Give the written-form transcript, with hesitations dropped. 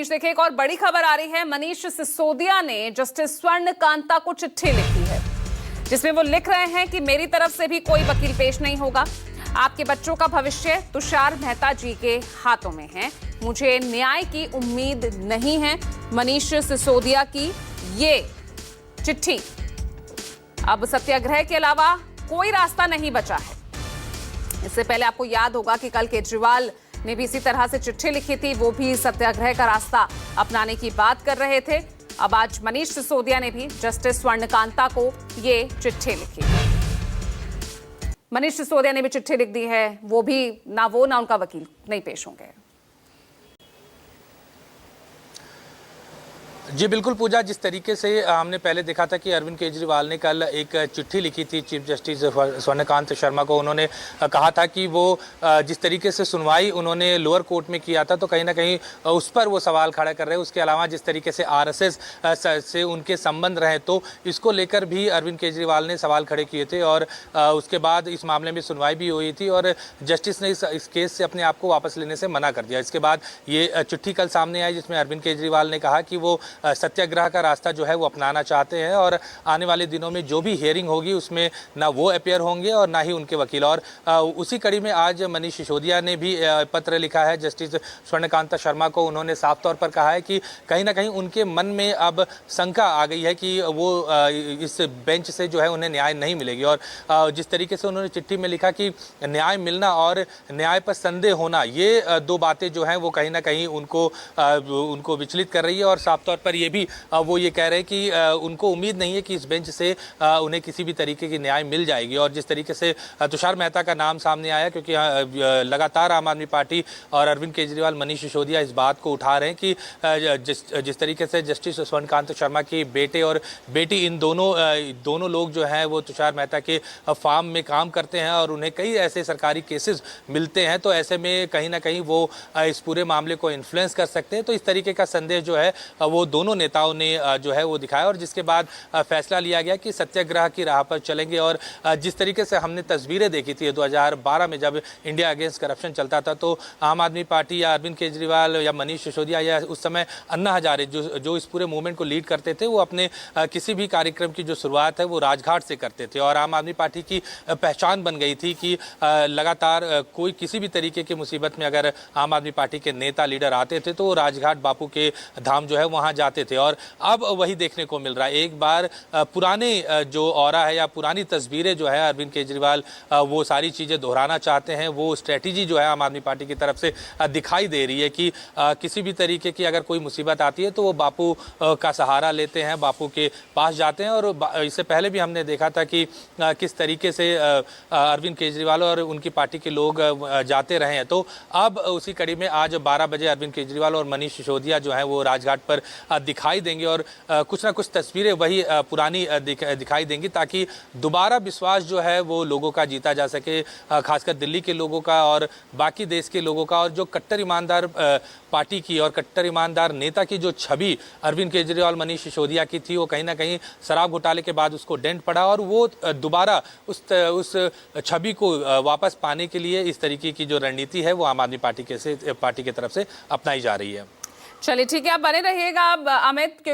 देखिए, एक और बड़ी खबर आ रही है। मनीष सिसोदिया ने जस्टिस स्वर्ण कांता को चिट्ठी लिखी है, जिसमें वो लिख रहे हैं कि मेरी तरफ से भी कोई वकील पेश नहीं होगा। आपके बच्चों का भविष्य तुषार मेहता जी के हाथों में है। मुझे न्याय की उम्मीद नहीं है। मनीष सिसोदिया की ये चिट्ठी। अब सत्याग्रह के अलावा कोई रास्ता नहीं बचा है। इससे पहले आपको याद होगा कि कल केजरीवाल ने भी इसी तरह से चिट्ठी लिखी थी। वो भी सत्याग्रह का रास्ता अपनाने की बात कर रहे थे। अब आज मनीष सिसोदिया ने भी जस्टिस स्वर्ण कांता को ये चिट्ठी लिखी। मनीष सिसोदिया ने भी चिट्ठी लिख दी है। वो भी ना उनका वकील नहीं पेश होंगे। जी बिल्कुल पूजा, जिस तरीके से हमने पहले देखा था कि अरविंद केजरीवाल ने कल एक चिट्ठी लिखी थी चीफ जस्टिस स्वर्णकांत शर्मा को। उन्होंने कहा था कि वो जिस तरीके से सुनवाई उन्होंने लोअर कोर्ट में किया था, तो कहीं ना कहीं उस पर वो सवाल खड़ा कर रहे हैं। उसके अलावा जिस तरीके से आरएसएस से उनके संबंध रहे, तो इसको लेकर भी अरविंद केजरीवाल ने सवाल खड़े किए थे। और उसके बाद इस मामले में सुनवाई भी हुई थी और जस्टिस ने इस केस से अपने आप को वापस लेने से मना कर दिया। इसके बाद ये चिट्ठी कल सामने आई, जिसमें अरविंद केजरीवाल ने कहा कि वो सत्याग्रह का रास्ता जो है वो अपनाना चाहते हैं और आने वाले दिनों में जो भी हियरिंग होगी उसमें ना वो अपेयर होंगे और ना ही उनके वकील। और उसी कड़ी में आज मनीष सिसोदिया ने भी पत्र लिखा है जस्टिस स्वर्णकांता शर्मा को। उन्होंने साफ तौर पर कहा है कि कहीं ना कहीं उनके मन में अब शंका आ गई है कि वो इस बेंच से जो है उन्हें न्याय नहीं मिलेगी। और जिस तरीके से उन्होंने चिट्ठी में लिखा कि न्याय मिलना और न्याय पर संदेह होना, ये दो बातें जो हैं वो कहीं ना कहीं उनको विचलित कर रही है। और साफ तौर पर ये भी वो ये कह रहे हैं कि उनको उम्मीद नहीं है कि इस बेंच से उन्हें किसी भी तरीके की न्याय मिल जाएगी। और जिस तरीके से तुषार मेहता का नाम सामने आया, क्योंकि लगातार आम आदमी पार्टी और अरविंद केजरीवाल, मनीष सिसोदिया इस बात को उठा रहे हैं कि जिस तरीके से जस्टिस स्वर्णकांत शर्मा के बेटे और बेटी, इन दोनों लोग जो हैं वो तुषार मेहता के फार्म में काम करते हैं और उन्हें कई ऐसे सरकारी केसेस मिलते हैं। तो ऐसे में कहीं ना कहीं वो इस पूरे मामले को इन्फ्लुएंस कर सकते हैं। तो इस तरीके का संदेश जो है वो दोनों नेताओं ने जो है वो दिखाया और जिसके बाद फैसला लिया गया कि सत्याग्रह की राह पर चलेंगे। और जिस तरीके से हमने तस्वीरें देखी थी 2012 में जब इंडिया अगेंस्ट करप्शन चलता था, तो आम आदमी पार्टी या अरविंद केजरीवाल या मनीष सिसोदिया या उस समय अन्ना हजारे जो इस पूरे मूवमेंट को लीड करते थे, वो अपने किसी भी कार्यक्रम की जो शुरुआत है वो राजघाट से करते थे। और आम आदमी पार्टी की पहचान बन गई थी कि लगातार कोई किसी भी तरीके की मुसीबत में अगर आम आदमी पार्टी के नेता लीडर आते थे तो वो राजघाट बापू के धाम जो है वहाँ जाते थे। और अब वही देखने को मिल रहा है। एक बार पुराने जो ऑरा है या पुरानी तस्वीरें जो है अरविंद केजरीवाल वो सारी चीज़ें दोहराना चाहते हैं। वो स्ट्रेटेजी जो है आम आदमी पार्टी की तरफ से दिखाई दे रही है कि किसी भी तरीके की अगर कोई मुसीबत आती है तो वो बापू का सहारा लेते हैं, बापू के पास जाते हैं। और इससे पहले भी हमने देखा था कि किस तरीके से अरविंद केजरीवाल और उनकी पार्टी के लोग जाते रहे हैं। तो अब उसी कड़ी में आज 12 बजे अरविंद केजरीवाल और मनीष सिसोदिया जो है वो राजघाट पर दिखाई देंगे और कुछ ना कुछ तस्वीरें वही पुरानी दिखाई देंगी, ताकि दोबारा विश्वास जो है वो लोगों का जीता जा सके, खासकर दिल्ली के लोगों का और बाकी देश के लोगों का। और जो कट्टर ईमानदार पार्टी की और कट्टर ईमानदार नेता की जो छवि अरविंद केजरीवाल, मनीष सिसोदिया की थी, वो कहीं ना कहीं शराब घोटाले के बाद उसको डेंट पड़ा और वो दोबारा उस छवि को वापस पाने के लिए इस तरीके की जो रणनीति है वो आम आदमी पार्टी की तरफ से अपनाई जा रही है। चलिए ठीक है, आप बने रहिएगा अमित।